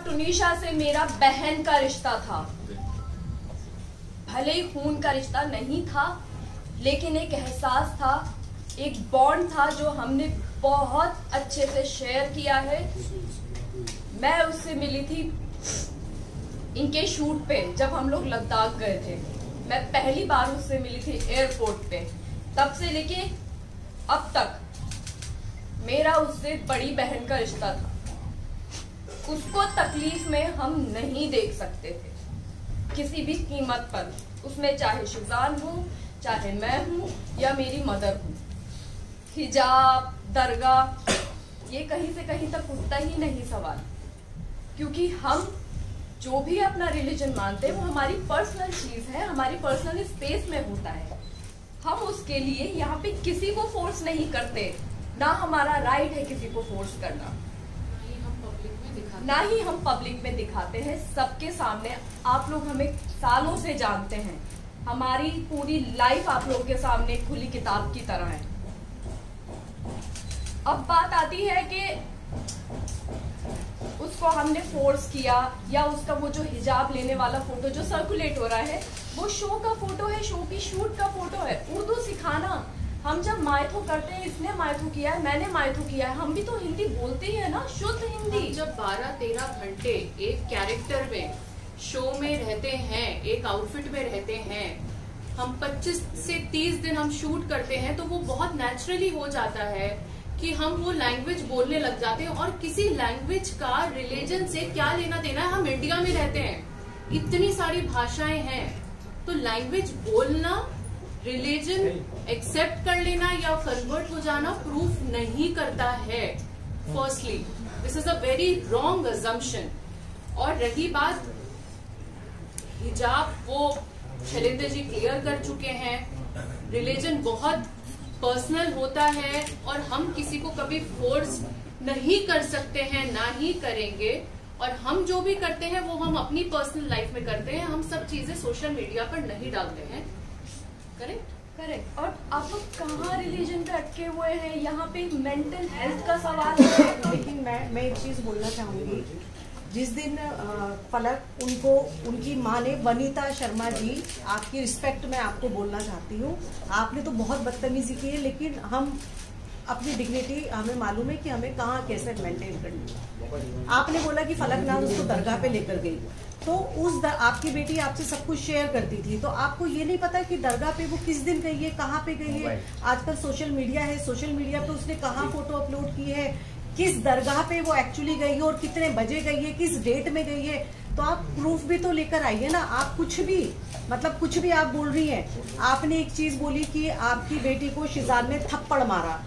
और टुनीशा से मेरा बहन का रिश्ता था। भले ही खून का रिश्ता नहीं था, लेकिन एक एहसास था, एक बॉन्ड था जो हमने बहुत अच्छे से शेयर किया है। मैं उससे मिली थी इनके शूट पे, जब हम लोग लद्दाख गए थे। मैं पहली बार उससे मिली थी एयरपोर्ट पे। तब से लेके अब तक मेरा उससे बड़ी बहन का रिश्ता था। उसको तकलीफ में हम नहीं देख सकते थे किसी भी कीमत पर, उसमें चाहे शिजान हो, चाहे मैं हूं या मेरी मदर हूं। हिजाब, दरगाह, ये कहीं से कहीं तक उठता ही नहीं सवाल, क्योंकि हम जो भी अपना रिलीजन मानते हैं वो हमारी पर्सनल चीज है, हमारी पर्सनल स्पेस में होता है। हम उसके लिए यहाँ पे किसी को फोर्स नहीं करते, ना हमारा राइट है किसी को फोर्स करना, ना ही हम पब्लिक में दिखाते हैं सबके सामने। आप लोग हमें सालों से जानते हैं, हमारी पूरी लाइफ आप लोगों के सामने खुली किताब की तरह है। अब बात आती है कि उसको हमने फोर्स किया, या उसका वो जो हिजाब लेने वाला फोटो जो सर्कुलेट हो रहा है वो शो का फोटो है, शो की शूट का फोटो है। उर्दू सिखाना, हम जब मायथो करते हैं, इसने मायथो किया है, मैंने मायथो किया है, हम भी तो हिंदी बोलते ही है ना, शुद्ध हिंदी। जब 12-13 घंटे एक कैरेक्टर में शो में रहते हैं, एक आउटफिट में रहते हैं, हम 25 से 30 दिन हम शूट करते हैं, तो वो बहुत नेचुरली हो जाता है कि हम वो लैंग्वेज बोलने लग जाते हैं। और किसी लैंग्वेज का रिलीजन से क्या लेना देना है, हम इंडिया में रहते हैं, इतनी सारी भाषाएं हैं, तो लैंग्वेज बोलना, रिलीजन एक्सेप्ट कर लेना या कन्वर्ट हो जाना प्रूफ नहीं करता है। Firstly this is a very wrong assumption. और रही बात हिजाब, वो शैलेंद्र जी क्लियर कर चुके हैं, रिलीजन बहुत पर्सनल होता है और हम किसी को कभी फोर्स नहीं कर सकते हैं, ना ही करेंगे। और हम जो भी करते हैं वो हम अपनी पर्सनल लाइफ में करते हैं, हम सब चीजें सोशल मीडिया पर नहीं डालते हैं। करेक्ट? करेक्ट। और आप लोग कहाँ रिलीजन पे अटके हुए हैं, यहाँ पे मेंटल हेल्थ का सवाल है। लेकिन मैं एक चीज बोलना चाहूंगी, जिस दिन फलक उनको, उनकी माँ ने, वनीता शर्मा जी, आपकी रिस्पेक्ट में आपको बोलना चाहती हूँ, आपने तो बहुत बदतमीजी की है, लेकिन हम अपनी डिग्निटी, हमें मालूम है कि हमें कहाँ कैसे मेंटेन करनी है। आपने बोला कि फलक नाज उसको दरगाह पे लेकर गई, तो आपकी बेटी आपसे सब कुछ शेयर करती थी, तो आपको ये नहीं पता कि दरगाह पे वो किस दिन गई है, कहाँ पे गई है। आजकल सोशल मीडिया है, सोशल मीडिया पे उसने कहाँ फोटो अपलोड की है, किस दरगाह पे वो एक्चुअली गई है और कितने बजे गई है, किस डेट में गई है, तो आप प्रूफ भी तो लेकर आइए ना। आप कुछ भी, मतलब कुछ भी आप बोल रही हैं। आपने एक चीज बोली कि आपकी बेटी को शिजान ने थप्पड़ मारा।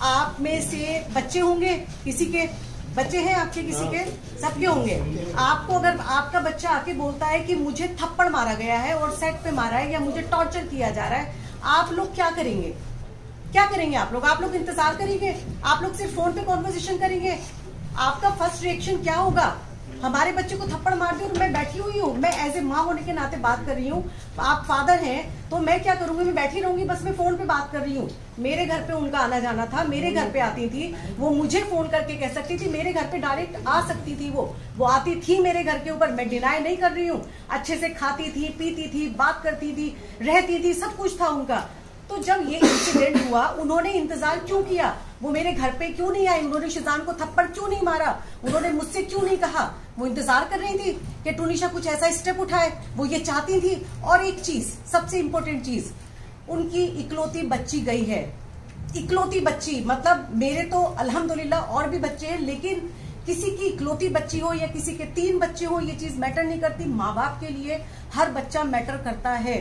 आप में से बच्चे होंगे, किसी के बच्चे हैं आपके, किसी के, सबके होंगे। आपको अगर आपका बच्चा आके बोलता है कि मुझे थप्पड़ मारा गया है और सेट पे मारा है, या मुझे टॉर्चर किया जा रहा है, आप लोग क्या करेंगे? क्या करेंगे आप लोग इंतजार करेंगे? आप लोग सिर्फ फोन पे कॉन्वर्सेशन करेंगे? आपका फर्स्ट रिएक्शन क्या होगा? हमारे बच्चे को थप्पड़ मार दिया और मैं बैठी हुई हूँ, मैं एज ए माँ होने के नाते बात कर रही हूँ, आप फादर हैं, तो मैं क्या करूंगी? मैं बैठी रहूंगी, बस मैं फोन पे बात कर रही हूँ। मेरे घर पे उनका आना जाना था, मेरे घर पे आती थी, वो मुझे फोन करके कह सकती थी, मेरे घर पे डायरेक्ट आ सकती थी, वो आती थी मेरे घर के ऊपर, मैं डिनाई नहीं कर रही हूँ। अच्छे से खाती थी, पीती थी, बात करती थी, रहती थी, सब कुछ था उनका। तो जब ये इंसिडेंट हुआ, उन्होंने इंतजार क्यों किया? वो मेरे घर पे क्यों नहीं आई? उन्होंने शिजान को थप्पड़ क्यों नहीं मारा? उन्होंने मुझसे क्यों नहीं कहा? वो इंतजार कर रही थी कि टुनीशा कुछ ऐसा स्टेप उठाए, वो ये चाहती थी। और एक चीज, सबसे इंपॉर्टेंट चीज, उनकी इकलौती बच्ची गई है। इकलौती बच्ची, मतलब मेरे तो अल्हम्दुलिल्लाह और भी बच्चे हैं, लेकिन किसी की इकलौती बच्ची हो या किसी के 3 बच्चे हो, ये चीज मैटर नहीं करती। माँ बाप के लिए हर बच्चा मैटर करता है।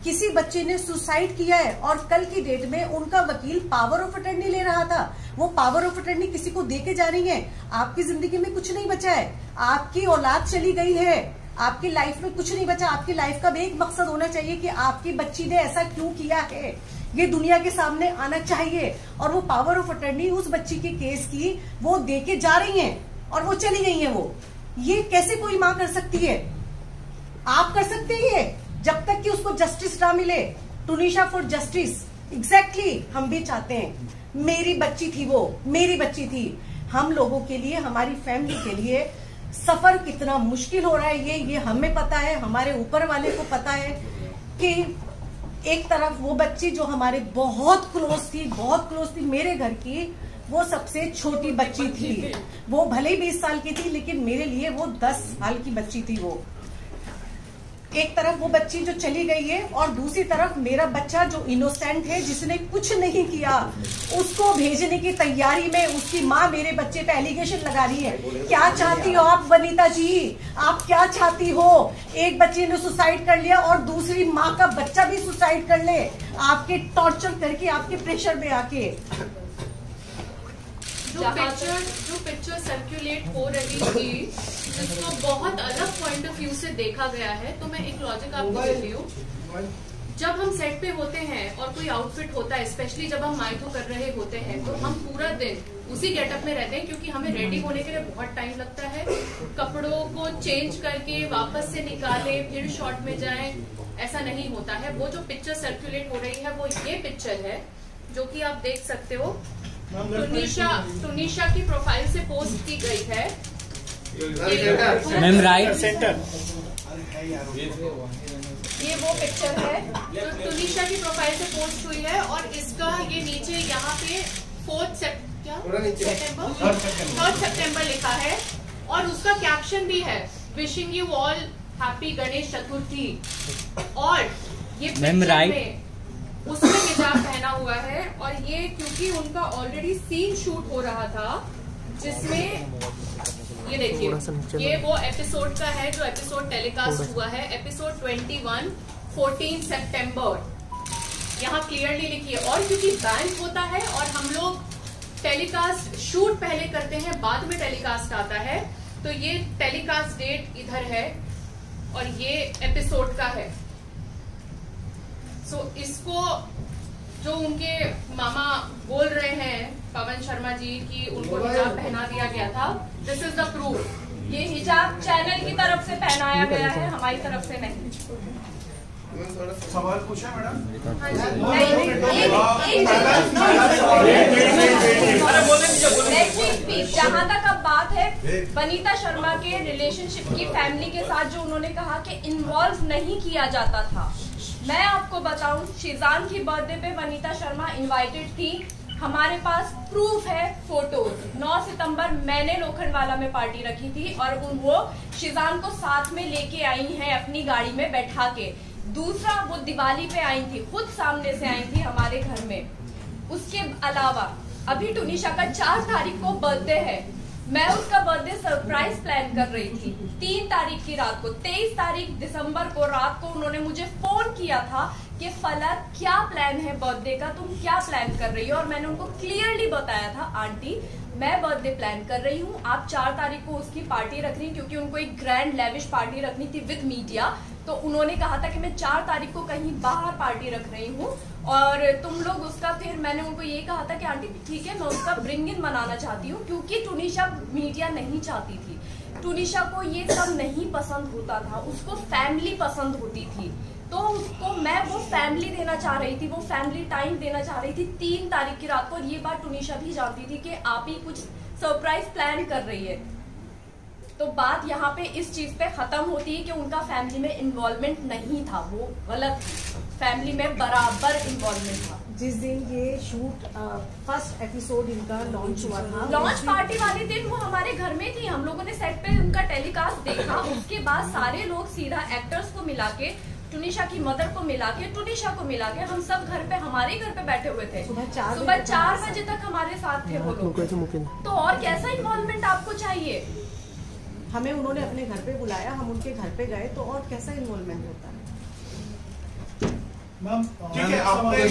किसी बच्चे ने सुसाइड किया है और कल की डेट में उनका वकील पावर ऑफ अटर्नी ले रहा था, वो पावर ऑफ अटर्नी किसी को देके जा रही है। आपकी जिंदगी में कुछ नहीं बचा है, आपकी औलाद चली गई है, आपकी लाइफ में कुछ नहीं बचा। आपकी लाइफ का भी एक मकसद होना चाहिए कि आपकी बच्ची ने ऐसा क्यों किया है, ये दुनिया के सामने आना चाहिए। और वो पावर ऑफ अटर्नी उस बच्ची के केस की वो देके जा रही है और वो चली गई है। वो ये कैसे कोई माँ कर सकती है? आप कर सकते हैं जब तक कि उसको जस्टिस ना मिले। टुनीशा फॉर जस्टिस, एग्जैक्टली हम भी चाहते हैं। मेरी बच्ची थी, वो मेरी बच्ची थी। हम लोगों के लिए, हमारी फैमिली के लिए सफर कितना मुश्किल हो रहा है ये हमें पता है, हमारे ऊपर वाले को पता है कि एक तरफ वो बच्ची जो हमारे बहुत क्लोज थी मेरे घर की, वो सबसे छोटी बच्ची थी। वो भले ही 20 साल की थी, लेकिन मेरे लिए वो 10 साल की बच्ची थी। वो एक तरफ वो बच्ची जो चली गई है, और दूसरी तरफ मेरा बच्चा जो इनोसेंट है, जिसने कुछ नहीं किया, उसको भेजने की तैयारी में उसकी माँ मेरे बच्चे पे एलिगेशन लगा रही है। क्या चाहती हो आप वनीता जी? आप क्या चाहती हो? एक बच्चे ने सुसाइड कर लिया और दूसरी माँ का बच्चा भी सुसाइड कर ले, आपके टॉर्चर करके, आपके प्रेशर में आके। जो पिक्चर सर्कुलेट हो रही थी, जिसको बहुत अलग पॉइंट ऑफ व्यू से देखा गया है, तो मैं एक लॉजिक आपको देती हूँ। जब हम सेट पे होते हैं और कोई आउटफिट होता है, स्पेशली जब हम माइथो कर रहे होते हैं, तो हम पूरा दिन उसी गेटअप में रहते हैं, क्योंकि हमें रेडी होने के लिए बहुत टाइम लगता है। कपड़ों को चेंज करके वापस से निकाले, फिर शॉट में जाएं, ऐसा नहीं होता है। वो जो पिक्चर सर्कुलेट हो रही है, वो ये पिक्चर है जो कि आप देख सकते हो। टुनिशा की प्रोफाइल से पोस्ट की गई है। मैम राइट सेंटर, ये वो पिक्चर है जो टुनिशा की प्रोफाइल से पोस्ट हुई है, और इसका ये नीचे यहाँ पे 3 सितंबर लिखा है, और उसका कैप्शन भी है, wishing you all happy Ganesh Chaturthi. और ये पिक्चर में उसने हिजाब पहना हुआ है, और ये क्योंकि उनका ऑलरेडी सीन शूट हो रहा था, जिसमें ये देखिए, ये वो एपिसोड का है जो एपिसोड टेलीकास्ट हुआ है, एपिसोड 21 14 सितंबर, यहाँ क्लियरली लिखी है। और क्योंकि बैंक होता है और हम लोग टेलीकास्ट शूट पहले करते हैं, बाद में टेलीकास्ट आता है, तो ये टेलीकास्ट डेट इधर है और ये एपिसोड का है। सो इसको जो उनके मामा बोल रहे हैं पवन शर्मा जी की उनको हिजाब पहना दिया गया था, दिस इज द प्रूफ। ये हिजाब चैनल की तरफ से पहनाया गया है, हमारी तरफ से नहीं। सवाल पूछा मैडम? जहाँ तक अब बात है वनीता शर्मा के रिलेशनशिप की, फैमिली के साथ जो उन्होंने कहा कि इन्वॉल्व नहीं किया जाता था, मैं आपको बताऊं, शिजान की बर्थडे पे वनीता शर्मा इनवाइटेड थी। हमारे पास प्रूफ है, फोटोज। 9 सितंबर मैंने लोखंडवाला में पार्टी रखी थी और वो शिजान को साथ में लेके आई हैं अपनी गाड़ी में बैठा के। दूसरा, वो दिवाली पे आई थी, खुद सामने से आई थी हमारे घर में। उसके अलावा अभी टुनिशा का 4 तारीख को बर्थडे है, मैं उसका बर्थडे सरप्राइज प्लान कर रही थी 3 तारीख की रात को। 23 तारीख दिसंबर को रात को उन्होंने मुझे फोन किया था कि फलक क्या प्लान है बर्थडे का, तुम क्या प्लान कर रही हो? और मैंने उनको क्लियरली बताया था, आंटी मैं बर्थडे प्लान कर रही हूँ, आप 4 तारीख को उसकी पार्टी रख रही, क्योंकि उनको एक ग्रैंड लेविश पार्टी रखनी थी विद मीडिया। तो उन्होंने कहा था कि मैं 4 तारीख को कहीं बाहर पार्टी रख रही हूँ और तुम लोग उसका, फिर मैंने उनको ये कहा था कि आंटी ठीक है, मैं उसका ब्रिंग इन मनाना चाहती हूँ, क्योंकि टुनिशा मीडिया नहीं चाहती थी। टुनिशा को ये सब नहीं पसंद होता था, उसको फैमिली पसंद होती थी, तो उसको मैं वो फैमिली देना चाह रही थी, वो फैमिली टाइम देना चाह रही थी 3 तारीख की रात को। और ये बात टुनिशा भी जानती थी कि आप ही कुछ सरप्राइज प्लान कर रही है। तो बात यहाँ पे इस चीज पे खत्म होती है कि उनका फैमिली में इन्वॉल्वमेंट नहीं था, वो गलत थी, फैमिली में बराबर इन्वॉल्वमेंट था। जिस दिन ये शूट फर्स्ट एपिसोड इनका लॉन्च हुआ था, लॉन्च पार्टी वाले दिन वो हमारे घर में थी, हम लोगों ने सेट पे उनका टेलीकास्ट देखा। उसके बाद सारे लोग सीधा एक्टर्स को मिला के, टुनिशा की मदर को मिला के, टुनिशा को मिला के, हम सब घर पे, हमारे घर पे बैठे हुए थे। सुबह 4 बजे तक हमारे साथ थे वो लोग। तो और कैसा इन्वॉल्वमेंट आपको चाहिए? हमें उन्होंने अपने घर पे बुलाया, हम उनके घर पे गए, तो और कैसा इन्वॉल्वमेंट होता है? मैम ठीक है, आपने